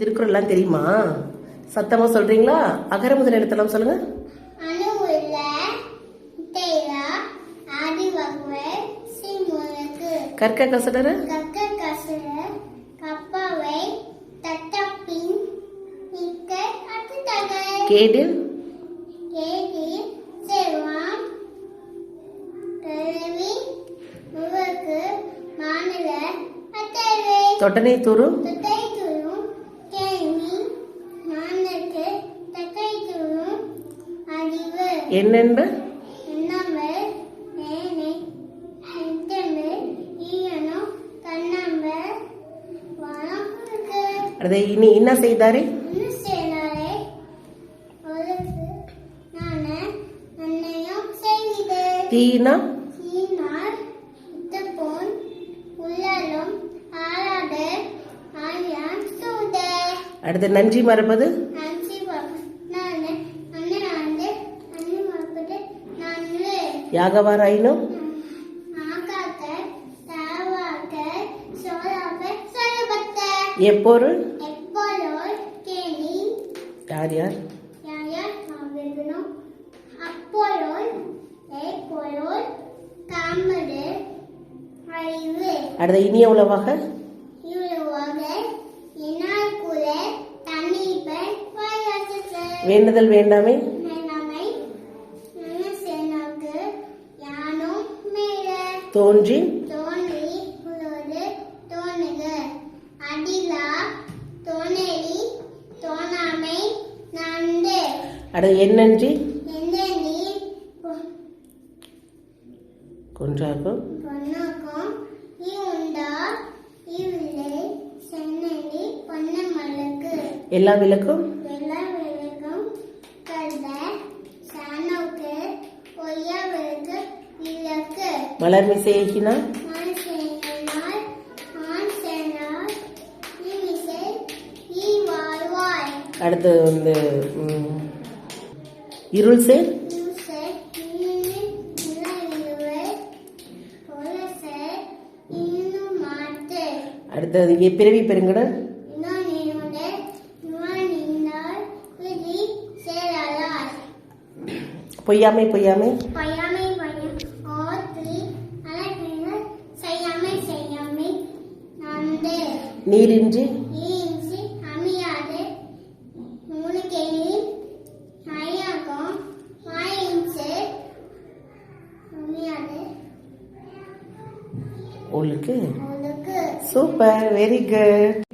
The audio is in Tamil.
திருக்குறள்லாம் தெரியுமா? சத்தமா சொல்றீங்களா? அகர முதல் எழுத்தெல்லாம் சொல்லுங்க. கற்க கசடர கேடு தொட்டனை தூரு என்னென்ப அதை இனி என்ன செய்தாரே தீனா அடுத்து நன்றி மறப்பது யாகவாராயினும் எப்பொருள் யார் யார் அடுத்த இனிய உளவாக வேண்டுதல் வேண்டாமே தோன்றி அடுத்து என்னன்றி கொன்றாக்கும் எல்லா விளக்கும் மலர்மிசை ஏகினார் அடுத்து வந்து இருள் சேர் அடுத்தது பிறவி பெருங்கடல் பொய்யாமை பொய்யாமை நீரின்றி உங்களுக்கு சூப்பர் வெரி குட்.